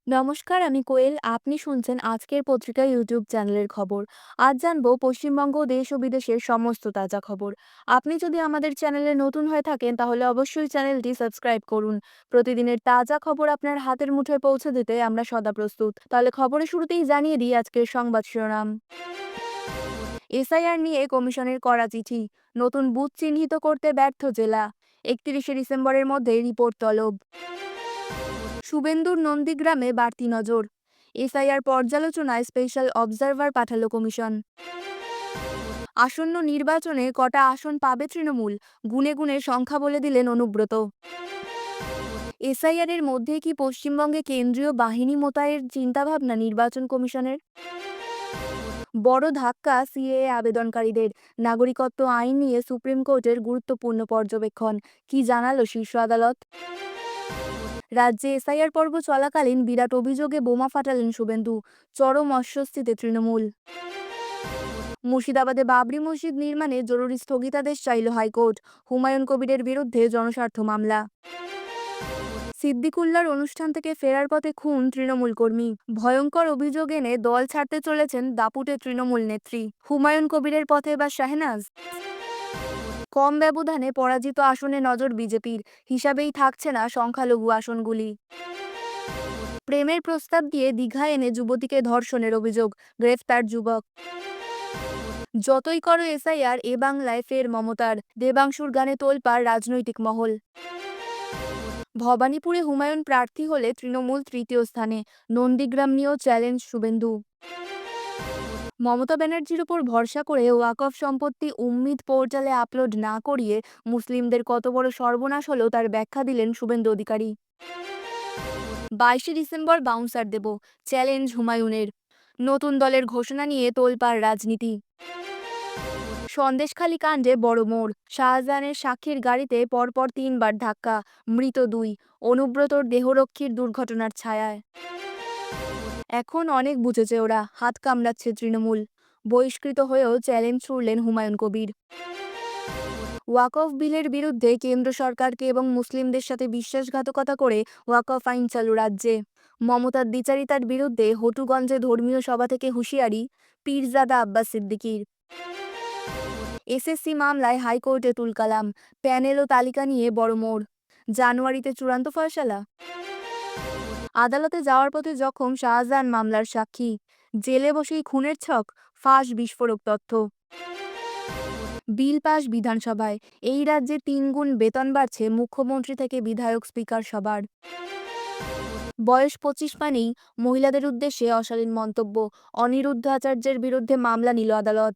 নমস্কার, আমি কোয়েল। আপনি শুনছেন আজকের পত্রিকা ইউটিউব চ্যানেলের খবর। আজ জানবো পশ্চিমবঙ্গ, দেশ ও বিদেশের সমস্ত তাজা খবর। আপনি যদি আমাদের চ্যানেলে নতুন হয়ে থাকেন তাহলে অবশ্যই চ্যানেলটি সাবস্ক্রাইব করুন। প্রতিদিনের তাজা খবর আপনার হাতের মুঠোয় পৌঁছে দিতে আমরা সদা প্রস্তুত। তাহলে খবরের শুরুতেই জানিয়ে দিই আজকের সংবাদ শিরোনাম। এসআইআর নিয়ে কমিশনের কড়া চিঠি। নতুন বুথ চিহ্নিত করতে ব্যর্থ জেলা। 31শে ডিসেম্বরের মধ্যে রিপোর্ট তলব। শুভেন্দুর নন্দীগ্রামে বাড়তি নজর। এসআইআর পর্যালোচনায় স্পেশাল অবজারভার পাঠালো কমিশন। আসন্ন নির্বাচনে কটা আসন পাবে তৃণমূল, গুনে গুনে সংখ্যা বলে দিলেন অনুব্রত। এসআইআর এর মধ্যে কি পশ্চিমবঙ্গে কেন্দ্রীয় বাহিনী মোতায়ের চিন্তাভাবনা নির্বাচন কমিশনের? বড় ধাক্কা সিএএ আবেদনকারীদের। নাগরিকত্ব আইন নিয়ে সুপ্রিম কোর্টের গুরুত্বপূর্ণ পর্যবেক্ষণ। কি জানালো শীর্ষ আদালত? রাজ্যে এসআইআর পর্ব চলাকালীন বিরাট অভিযোগে বোমা ফাটালেন শুভেন্দু। চরম অস্বস্তিতে তৃণমূল। মুর্শিদাবাদে বাবরি মসজিদ নির্মাণে জরুরি স্থগিতাদেশ চাইল হাইকোর্ট। হুমায়ুন কবিরের বিরুদ্ধে জনস্বার্থ মামলা। সিদ্দিকুল্লার অনুষ্ঠান থেকে ফেরার পথে খুন তৃণমূল কর্মী। ভয়ঙ্কর অভিযোগ এনে দল ছাড়তে চলেছেন দাপুটে তৃণমূল নেত্রী। হুমায়ুন কবিরের পথে এবার শাহনাজ। কম ব্যবধানে পরাজিত আসনে নজর বিজেপির। হিসাবেই থাকছে না সংখ্যালঘু আসনগুলি। প্রেমের প্রস্তাব দিয়ে দীঘা এনে যুবতীকে ধর্ষণের অভিযোগ। গ্রেফতার যুবক। যতই করো এসআইআর, এ বাংলায় ফের মমতার। দেবাংশুর গানে তোলপাড় রাজনৈতিক মহল। ভবানীপুরে হুমায়ুন প্রার্থী হলে তৃণমূল তৃতীয় স্থানে। নন্দীগ্রাম নিয়েও চ্যালেঞ্জ শুভেন্দু। মমতা ব্যানার্জির ওপর ভরসা করে ওয়াকফ সম্পত্তি উম্মিদ পোর্টালে আপলোড না করিয়ে মুসলিমদের কত বড় সর্বনাশ হলো তার ব্যাখ্যা দিলেন শুভেন্দু অধিকারী। 22শে ডিসেম্বর বাউন্সার দেব, চ্যালেঞ্জ হুমায়ুনের। নতুন দলের ঘোষণা নিয়ে তোলপাড় রাজনীতি। সন্দেশখালী কাণ্ডে বড় মোড়। শাহজাহানের সাক্ষীর গাড়িতে পরপর 3বার ধাক্কা, মৃত 2। অনুব্রতর দেহরক্ষীর দুর্ঘটনার ছায়ায়। এখন অনেক বুঝেছে ওরা, হাত কামড়াচ্ছে তৃণমূল। বহিষ্কৃত হয়েও চ্যালেঞ্জ ছুড়লেন হুমায়ুন কবির। ওয়াকফ বিলের বিরুদ্ধে কেন্দ্র সরকারকে এবং মুসলিমদের সাথে বিশ্বাসঘাতকতা করে ওয়াকফ আইন চালু রাজ্যে। মমতার দ্বিচারিতার বিরুদ্ধে হটুগঞ্জে ধর্মীয় সভা থেকে হুঁশিয়ারি পীরজাদা আব্বাস সিদ্দিকীর। এসএসসি মামলায় হাইকোর্টে তুলকালাম। প্যানেল ও তালিকা নিয়ে বড় মোড়। জানুয়ারিতে চূড়ান্ত ফয়সালা। আদালতে যাওয়ার পথে জখম শাহজাহান মামলার সাক্ষী। জেলে বসেই খুনের ছক, ফাঁস বিস্ফোরক তথ্য। বিল পাস বিধানসভায়। এই রাজ্যে 3 গুণ বেতন বাড়ছে মুখ্যমন্ত্রী থেকে বিধায়ক স্পিকার সবার। বয়স 25 মানেই মহিলাদের উদ্দেশ্যে অশালীন মন্তব্য। অনিরুদ্ধ আচার্যের বিরুদ্ধে মামলা নিল আদালত।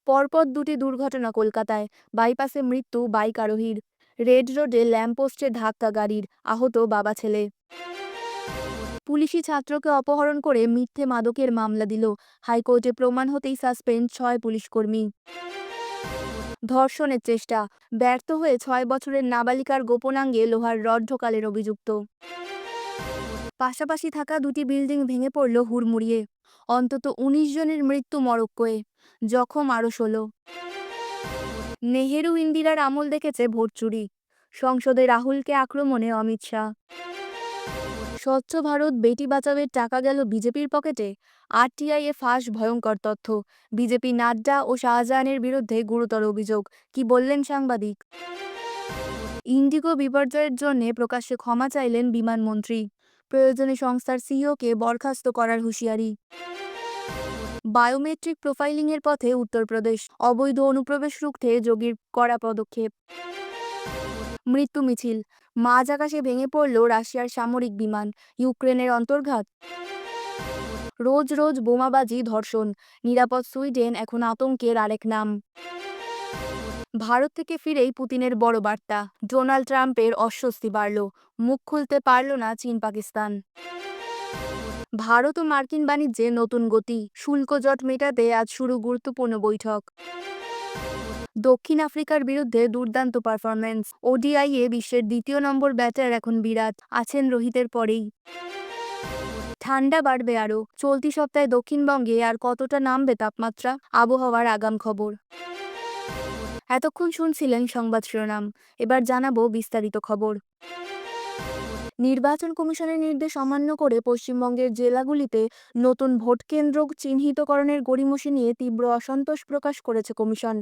পরপর 2টি দুর্ঘটনা কলকাতায়। বাইপাসে মৃত্যু বাইক আরোহীর। রেড রোডে ল্যাম্পপোস্টে ধাক্কা গাড়ির, আহত বাবা ছেলে। পুলিশি ছাত্রকে অপহরণ করে মিথ্যে মাদকের মামলা দিল। হাইকোর্টে প্রমাণ হতেই সাসপেন্ড 6 পুলিশকর্মী। ধর্ষণের চেষ্টা, ব্যর্থ হয়ে 6 বছরের নাবালিকার গোপনাঙ্গে লোহার রড ঢোকালের অভিযুক্ত। পাশাপাশি থাকা 2টি বিল্ডিং ভেঙে পড়ল হুড়মুড়িয়ে। অন্তত 19 জনের মৃত্যু মরক্কোয়ে, জখম আরও 16। নেহেরু ইন্দিরার আমল দেখেছে ভোট চুরি। সংসদে রাহুলকে আক্রমণে অমিত শাহ। স্বচ্ছ ভারত বেটি বাঁচাওয়ের টাকা গেল বিজেপির পকেটে। আরটিআইয়ে ফাঁস ভয়ঙ্কর তথ্য। বিজেপি নাড্ডা ও শাহজাহানের বিরুদ্ধে গুরুতর অভিযোগ। কি বললেন সাংবাদিক? ইন্ডিগো বিপর্যয়ের জন্য প্রকাশ্যে ক্ষমা চাইলেন বিমানমন্ত্রী। প্রয়োজনে সংস্থার সিইওকে বরখাস্ত করার হুঁশিয়ারি। বায়োমেট্রিক প্রোফাইলিংয়ের পথে উত্তরপ্রদেশ। অবৈধ অনুপ্রবেশ রুখতে যোগীর কড়া পদক্ষেপ। মৃত্যু মিছিল। মাঝ আকাশে ভেঙে পড়ল রাশিয়ার সামরিক বিমান। ইউক্রেনের অন্তর্ঘাত। রোজ রোজ বোমাবাজি, ধর্ষণ। নিরাপদ সুইডেন এখন আতঙ্কের আরেক নাম। ভারত থেকে ফিরেই পুতিনের বড় বার্তা। ডোনাল্ড ট্রাম্পের অস্বস্তি বাড়ল। মুখ খুলতে পারল না চীন পাকিস্তান। ভারত ও মার্কিন বাণিজ্যে নতুন গতি। শুল্ক জট মেটাতে আজ শুরু গুরুত্বপূর্ণ বৈঠক। দক্ষিণ আফ্রিকার বিরুদ্ধে দুর্দান্ত পারফরম্যান্স। ওডিআইয়ে বিশ্বের 2য় নম্বর ব্যাটার এখন বিরাট, আছেন রোহিতের পরেই। ঠান্ডা বাড়বে আরও। চলতি সপ্তাহে দক্ষিণবঙ্গে আর কতটা নামবে তাপমাত্রা? আবহাওয়ার আগাম খবর। এতক্ষণ শুনছিলেন সংবাদ শিরোনাম। এবার জানাবো বিস্তারিত খবর। নির্বাচন কমিশনের নির্দেশ অমান্য করে পশ্চিমবঙ্গের জেলাগুলিতে নতুন ভোট কেন্দ্র চিহ্নিতকরণের গড়িমসি নিয়ে তীব্র অসন্তোষ প্রকাশ করেছে কমিশন।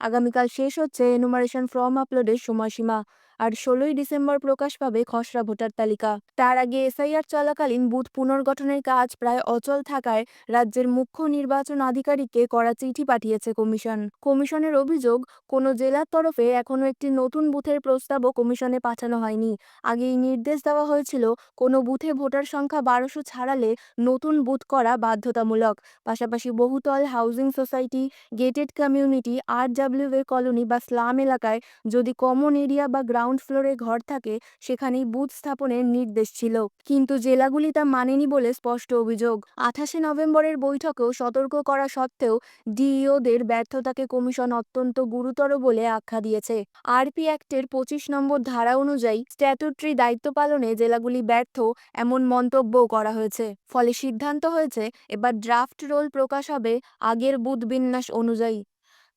আগামীকাল শেষ হচ্ছে এনুমারেশন ফর্ম আপলোডের সময়সীমা, আর 16ই ডিসেম্বর প্রকাশ পাবে খসড়া ভোটার তালিকা। তার আগে এসআইআর চলাকালীন বুথ পুনর্গঠনের কাজ প্রায় অচল থাকায় রাজ্যের মুখ্য নির্বাচন আধিকারিককে করা চিঠি পাঠিয়েছে কমিশন। কমিশনের অভিযোগ, কোনো জেলার তরফে এখনও একটি নতুন বুথের প্রস্তাবও কমিশনে পাঠানো হয়নি। আগেই নির্দেশ দেওয়া হয়েছিল কোনো বুথে ভোটার সংখ্যা 1200 ছাড়ালে নতুন বুথ করা বাধ্যতামূলক। পাশাপাশি বহুতল housing society, gated community, RWA colony বা স্লাম এলাকায় যদি কমন এরিয়া বা গ্রাউন্ড ফ্লোরে ঘর থাকে সেখানেই বুথ স্থাপনের নির্দেশ ছিল, কিন্তু জেলাগুলি তা মানেনি বলে স্পষ্ট অভিযোগ। 28 নভেম্বরের বৈঠকেও সতর্ক করা সত্ত্বেও ডিইওদের ব্যর্থতাকে কমিশন অত্যন্ত গুরুতর বলে আখ্যা দিয়েছে। আরপি অ্যাক্টের 25 নম্বর ধারা অনুযায়ী স্ট্যাটুটরি দায়িত্ব পালনে জেলাগুলি ব্যর্থ, এমন মন্তব্যও করা হয়েছে। ফলে সিদ্ধান্ত হয়েছে এবার ড্রাফট রোল প্রকাশ হবে আগের বুথ বিন্যাস অনুযায়ী।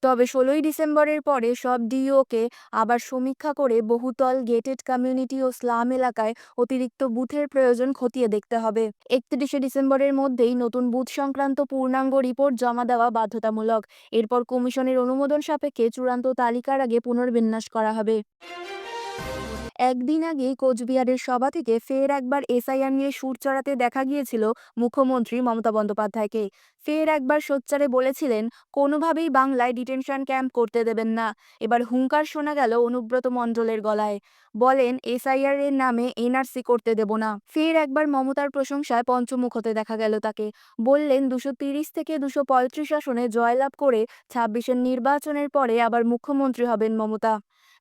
তবে 16ই ডিসেম্বরের পরে সব ডিইওকে আবার সমীক্ষা করে বহুতল, গেটেড কমিউনিটি ও স্লাম এলাকায় অতিরিক্ত বুথের প্রয়োজন খতিয়ে দেখতে হবে। 31শে ডিসেম্বরের মধ্যেই নতুন বুথ সংক্রান্ত পূর্ণাঙ্গ রিপোর্ট জমা দেওয়া বাধ্যতামূলক। এরপর কমিশনের অনুমোদন সাপেক্ষে চূড়ান্ত তালিকার আগে পুনর্বিন্যাস করা হবে। একদিন আগেই কোচবিহারের সভা থেকে ফের একবার এসআইআর নিয়ে সুর চড়াতে দেখা গিয়েছিল মুখ্যমন্ত্রী মমতা বন্দ্যোপাধ্যায়কে। ফের একবার সোচ্চারে বলেছিলেন কোনোভাবেই বাংলায় ডিটেনশন ক্যাম্প করতে দেবেন না। এবার হুঙ্কার শোনা গেল অনুব্রত মণ্ডলের গলায়। বলেন এসআইআর এর নামে এনআরসি করতে দেব না। ফের একবার মমতার প্রশংসায় পঞ্চমুখ হতে দেখা গেল তাকে। বললেন 230 থেকে 235 আসনে জয়লাভ করে 26-এর নির্বাচনের পরে আবার মুখ্যমন্ত্রী হবেন মমতা।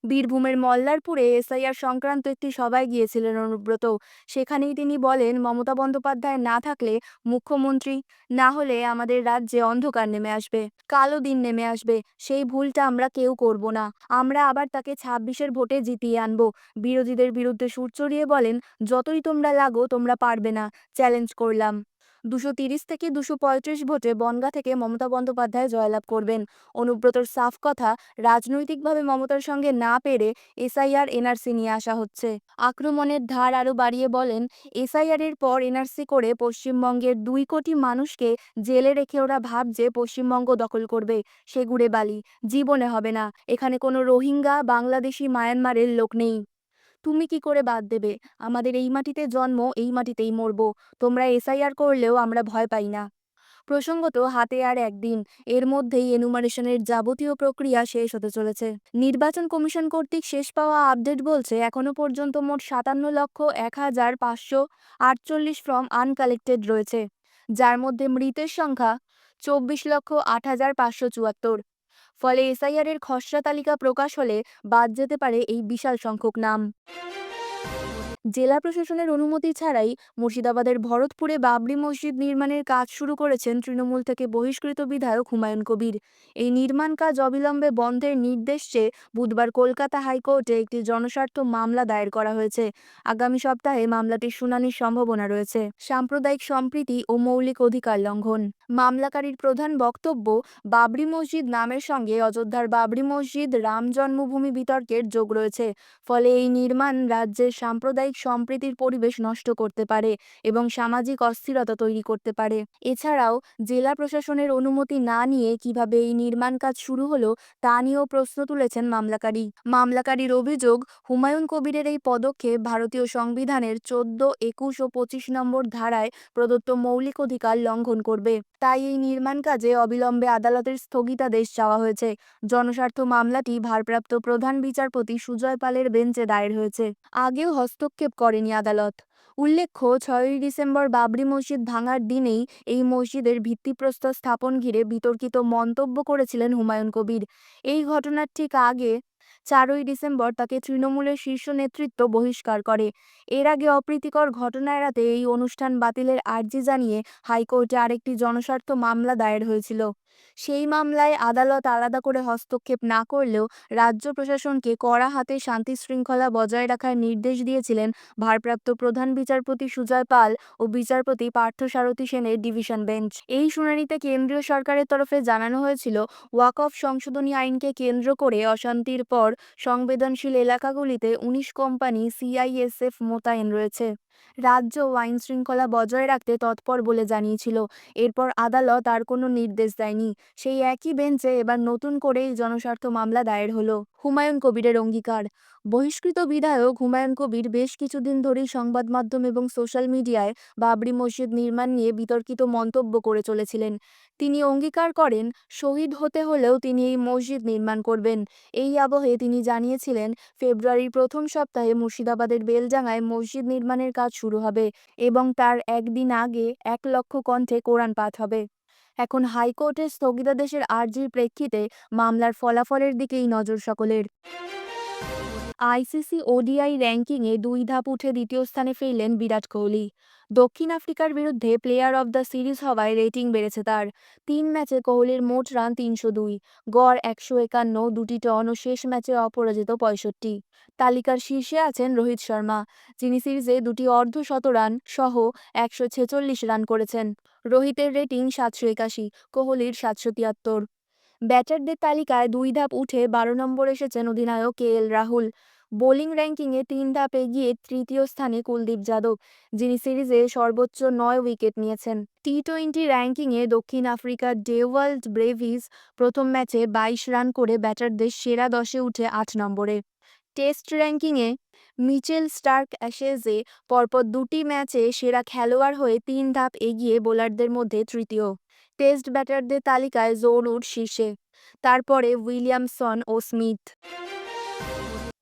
বীরভূমের মল্লারপুরে এসআইআর সংক্রান্ত একটি সভায় গিয়েছিলেন অনুব্রত। সেখানেই তিনি বলেন মমতা বন্দ্যোপাধ্যায় না থাকলে মুখ্যমন্ত্রী না হলে আমাদের রাজ্যে অন্ধকার নেমে আসবে, কালো দিন নেমে আসবে। সেই ভুলটা আমরা কেউ করব না। আমরা আবার তাকে 26-এর ভোটে জিতিয়ে আনব। বিরোধীদের বিরুদ্ধে সুর চড়িয়ে বলেন যতই তোমরা লাগো তোমরা পারবে না, চ্যালেঞ্জ করলাম। 230 থেকে 235 ভোটে বনগাঁ থেকে মমতা বন্দ্যোপাধ্যায় জয়লাভ করবেন। অনুব্রতর সাফ কথা, রাজনৈতিকভাবে মমতার সঙ্গে না পেরে এসআইআর এনআরসি নিয়ে আসা হচ্ছে। আক্রমণের ধার আরও বাড়িয়ে বলেন এসআইআর এর পর এনআরসি করে পশ্চিমবঙ্গের 2 কোটি মানুষকে জেলে রেখে ওরা ভাবছে পশ্চিমবঙ্গ দখল করবে। সে গুড়ে বালি, জীবনে হবে না। এখানে কোনো রোহিঙ্গা, বাংলাদেশি, মায়ানমারের লোক নেই। তুমি কি করে বাদ দেবে? আমাদের এই মাটিতে জন্ম, এই মাটিতেই মরব। তোমরা এসআইআর করলেও আমরা ভয় পাই না। প্রসঙ্গত, হাতে আর একদিন, এর মধ্যেই এনুমারেশনের যাবতীয় প্রক্রিয়া শেষ হতে চলেছে। নির্বাচন কমিশন কর্তৃক শেষ পাওয়া আপডেট বলছে এখনো পর্যন্ত মোট 57,01,548 ফর্ম আনকালেক্টেড রয়েছে, যার মধ্যে মৃতের সংখ্যা 24,08,574। ফলে এসআইআর এর খসড়া তালিকা প্রকাশ হলে বাদ যেতে পারে এই বিশাল সংখ্যক নাম। জেলা প্রশাসনের অনুমতি ছাড়াই মুর্শিদাবাদের ভরতপুরে বাবরি মসজিদ নির্মাণের কাজ শুরু করেছেন তৃণমূল থেকে বহিষ্কৃত বিধায়ক হুমায়ুন কবির। এই নির্মাণ কাজ অবিলম্বে বন্ধের নির্দেশ চেয়ে বুধবার কলকাতা হাইকোর্টে একটি জনস্বার্থ মামলা দায়ের করা হয়েছে। আগামী সপ্তাহে মামলাটির শুনানির সম্ভাবনা রয়েছে। সাম্প্রদায়িক সম্প্রীতি ও মৌলিক অধিকার লঙ্ঘন। মামলাকারীর প্রধান বক্তব্য, বাবরি মসজিদ নামের সঙ্গে অযোধ্যার বাবরি মসজিদ, রাম জন্মভূমি বিতর্কের যোগ রয়েছে। ফলে এই নির্মাণ রাজ্যের সাম্প্রদায়িক সম্প্রীতির পরিবেশ নষ্ট করতে পারে এবং সামাজিক অস্থিরতা তৈরি করতে পারে। এছাড়াও জেলা প্রশাসনের অনুমতি না নিয়ে কিভাবে এই নির্মাণ কাজ শুরু হলো তা নিয়েও প্রশ্ন তুলেছেন মামলাকারীর অভিযোগ, হুমায়ুন কবিরের এই পদক্ষেপ ভারতীয় সংবিধানের 14, 21 ও 25 নম্বর ধারায় প্রদত্ত মৌলিক অধিকার লঙ্ঘন করবে। তাই এই নির্মাণ কাজে অবিলম্বে আদালতের স্থগিতাদেশ চাওয়া হয়েছে। জনস্বার্থ মামলাটি ভারপ্রাপ্ত প্রধান বিচারপতি সুজয় পালের বেঞ্চে দায়ের হয়েছে। আগেও হস্তক্ষেপ করেনি আদালত। উল্লেখ্য, 6ই ডিসেম্বর বাবরি মসজিদ ভাঙার দিনেই এই মসজিদের ভিত্তিপ্রস্তর স্থাপন ঘিরে বিতর্কিত মন্তব্য করেছিলেন হুমায়ুন কবির। এই ঘটনার ঠিক আগে 4ই ডিসেম্বর তাকে তৃণমূলের শীর্ষ নেতৃত্ব বহিষ্কার করে। এর আগে অপ্রীতিকর ঘটনা এড়াতে এই অনুষ্ঠান বাতিলের আর্জি জানিয়ে হাইকোর্টে আরেকটি জনস্বার্থ মামলা দায়ের হয়েছিল। সেই মামলায় আদালত আলাদা করে হস্তক্ষেপ না করলেও রাজ্য প্রশাসনকে কড়া হাতে শান্তি শৃঙ্খলা বজায় রাখার নির্দেশ দিয়েছিলেন ভারপ্রাপ্ত প্রধান বিচারপতি সুজয় পাল ও বিচারপতি পার্থসারথী সেনের ডিভিশন বেঞ্চ। এই শুনানিতে কেন্দ্রীয় সরকারের তরফে জানানো হয়েছিল ওয়াকফ সংশোধনী আইনকে কেন্দ্র করে অশান্তির পর সংবেদনশীল এলাকাগুলিতে ১৯ কোম্পানি সিআইএসএফ মোতায়েন রয়েছে। রাজ্য আইন শৃঙ্খলা বজায় রাখতে তৎপর বলে জানিয়েছিল। এরপর আদালত আর কোনো নির্দেশ দেয়নি। সেই একই বেঞ্চে এবার নতুন করেই জনস্বার্থ মামলা দায়ের হলো। হুমায়ুন কবিরের অঙ্গীকার। বহিষ্কৃত বিধায়ক হুমায়ুন কবির বেশ কিছুদিন ধরেই সংবাদ মাধ্যম এবং সোশ্যাল মিডিয়ায় বাবরি মসজিদ নির্মাণ নিয়ে বিতর্কিত মন্তব্য করে চলেছিলেন। তিনি অঙ্গীকার করেন, শহীদ হতে হলেও তিনি এই মসজিদ নির্মাণ করবেন। এই আবহে তিনি জানিয়েছিলেন, ফেব্রুয়ারির প্রথম সপ্তাহে মুর্শিদাবাদের বেলডাঙায় মসজিদ নির্মাণের কাজ শুরু হবে এবং তার একদিন আগে ১ লক্ষ কণ্ঠে কোরআন পাঠ হবে। এখন হাইকোর্টের স্থগিতাদেশের আর্জির প্রেক্ষিতে মামলার ফলাফলের দিকেই নজর সকলের। আইসিসি ওডিআই র্যাঙ্কিংয়ে ২ ধাপ উঠে দ্বিতীয় স্থানে ফিরলেন বিরাট কোহলি। দক্ষিণ আফ্রিকার বিরুদ্ধে প্লেয়ার অব দ্য সিরিজ হওয়ায় রেটিং বেড়েছে তার। ৩ ম্যাচে কোহলির মোট রান ৩০২, গড় ১৫১, দুটি টন ও শেষ ম্যাচে অপরাজিত ৬৫। তালিকার শীর্ষে আছেন রোহিত শর্মা, যিনি সিরিজে দুটি অর্ধশতরান সহ ১৪৬ রান করেছেন। রোহিতের রেটিং ৭৮১, কোহলির ৭৭৩। ব্যাটারদের তালিকায় ২ ধাপ উঠে ১২ নম্বরে এসেছেন অধিনায়ক কেএল রাহুল। বোলিং র্যাঙ্কিংয়ে ৩ ধাপ এগিয়ে তৃতীয় স্থানে কুলদীপ যাদব, যিনি সিরিজে সর্বোচ্চ ৯ উইকেট নিয়েছেন। টি-২০ র্যাঙ্কিংয়ে দক্ষিণ আফ্রিকার ডেওয়াল্ড ব্রেভিস প্রথম ম্যাচে ২২ রান করে ব্যাটারদের সেরা ১০-এ উঠে ৮ নম্বরে। টেস্ট র্যাঙ্কিংয়ে মিচেল স্টার্ক অ্যাশেজে পরপর দুটি ম্যাচে সেরা খেলোয়াড় হয়ে ৩ ধাপ এগিয়ে বোলারদের মধ্যে তৃতীয়। টেস্ট ব্যাটারদের তালিকায় জোরুট শীর্ষে, তারপরে উইলিয়ামসন ও স্মিথ।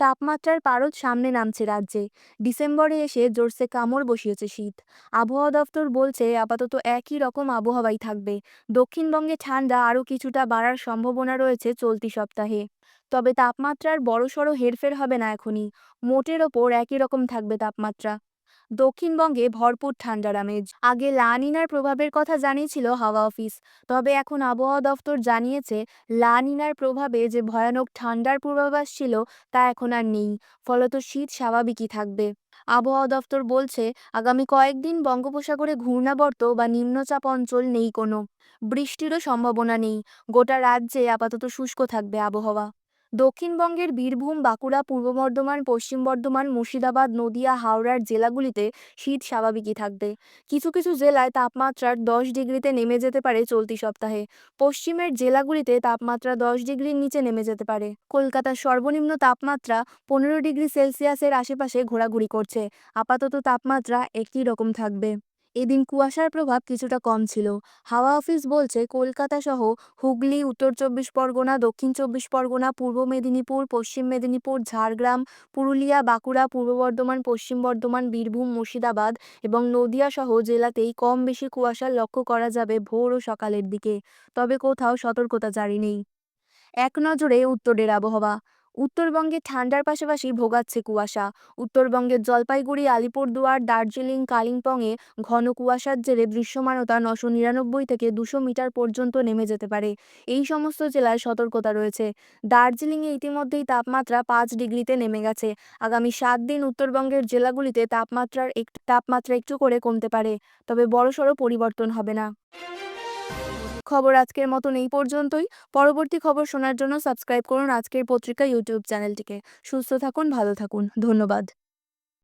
তাপমাত্রার পারদ সামনে নামছে রাজ্যে। ডিসেম্বরে এসে জোরসে কামড় বসিয়েছে শীত। আবহাওয়া দফতর বলছে, আপাতত একই রকম আবহাওয়াই থাকবে। দক্ষিণবঙ্গে ঠান্ডা আরও কিছুটা বাড়ার সম্ভাবনা রয়েছে চলতি সপ্তাহে। তবে তাপমাত্রার বড়সড় হেরফের হবে না এখনই। মোটের ওপর একই রকম থাকবে তাপমাত্রা। দক্ষিণবঙ্গে ভরপুর ঠান্ডার আমেজ। আগে লা নিনার প্রভাবের কথা জানিয়েছিল হাওয়া অফিস। তবে এখন আবহাওয়া দফতর জানিয়েছে, লা নিনার প্রভাবে যে ভয়ানক ঠান্ডার পূর্বাভাস ছিল তা এখন আর নেই। ফলত শীত স্বাভাবিকই থাকবে। আবহাওয়া দফতর বলছে, আগামী কয়েকদিন বঙ্গোপসাগরে ঘূর্ণাবর্ত বা নিম্নচাপ অঞ্চল নেই কোনো। বৃষ্টিরও সম্ভাবনা নেই। গোটা রাজ্যে আপাতত শুষ্ক থাকবে আবহাওয়া। দক্ষিণবঙ্গের বীরভূম, বাঁকুড়া, পূর্ব বর্ধমান, পশ্চিম বর্ধমান, মুর্শিদাবাদ, নদিয়া, হাওড়ার জেলাগুলিতে শীত স্বাভাবিকই থাকবে। কিছু কিছু জেলায় তাপমাত্রার ১০ ডিগ্রিতে নেমে যেতে পারে চলতি সপ্তাহে। পশ্চিমের জেলাগুলিতে তাপমাত্রা ১০ ডিগ্রির নিচে নেমে যেতে পারে। কলকাতার সর্বনিম্ন তাপমাত্রা ১৫ ডিগ্রি সেলসিয়াসের আশেপাশে ঘোরাঘুরি করছে। আপাতত তাপমাত্রা একই রকম থাকবে। এদিন কুয়াশার প্রভাব কিছুটা কম ছিল। হাওয়া অফিস বলছে, কলকাতা সহ হুগলি, উত্তর ২৪ পরগনা, দক্ষিণ ২৪ পরগনা, পূর্ব মেদিনীপুর, পশ্চিম মেদিনীপুর, ঝাড়গ্রাম, পুরুলিয়া, বাঁকুড়া, পূর্ব বর্ধমান, পশ্চিম বর্ধমান, বীরভূম, মুর্শিদাবাদ এবং নদিয়া সহ জেলাতেই কম বেশি কুয়াশা লক্ষ্য করা যাবে ভোর ও সকালের দিকে। তবে কোথাও সতর্কতা জারি নেই। এক নজরে উত্তরের আবহাওয়া। উত্তরবঙ্গে ঠান্ডার পাশাপাশি ভোগাচ্ছে কুয়াশা। উত্তরবঙ্গের জলপাইগুড়ি, আলিপুরদুয়ার, দার্জিলিং, কালিম্পংয়ে ঘন কুয়াশার জেরে দৃশ্যমানতা ৯৯৯ থেকে ২০০ মিটার পর্যন্ত নেমে যেতে পারে। এই সমস্ত জেলায় সতর্কতা রয়েছে। দার্জিলিংয়ে ইতিমধ্যেই তাপমাত্রা ৫ ডিগ্রিতে নেমে গেছে। আগামী ৭ দিন উত্তরবঙ্গের জেলাগুলিতে তাপমাত্রা একটু করে কমতে পারে, তবে বড়সড় পরিবর্তন হবে না। খবর আজকের মতন এই পর্যন্তই। পরবর্তী খবর শোনার জন্য সাবস্ক্রাইব করুন আজকের পত্রিকা ইউটিউব চ্যানেলটিকে। সুস্থ থাকুন, ভালো থাকুন। ধন্যবাদ।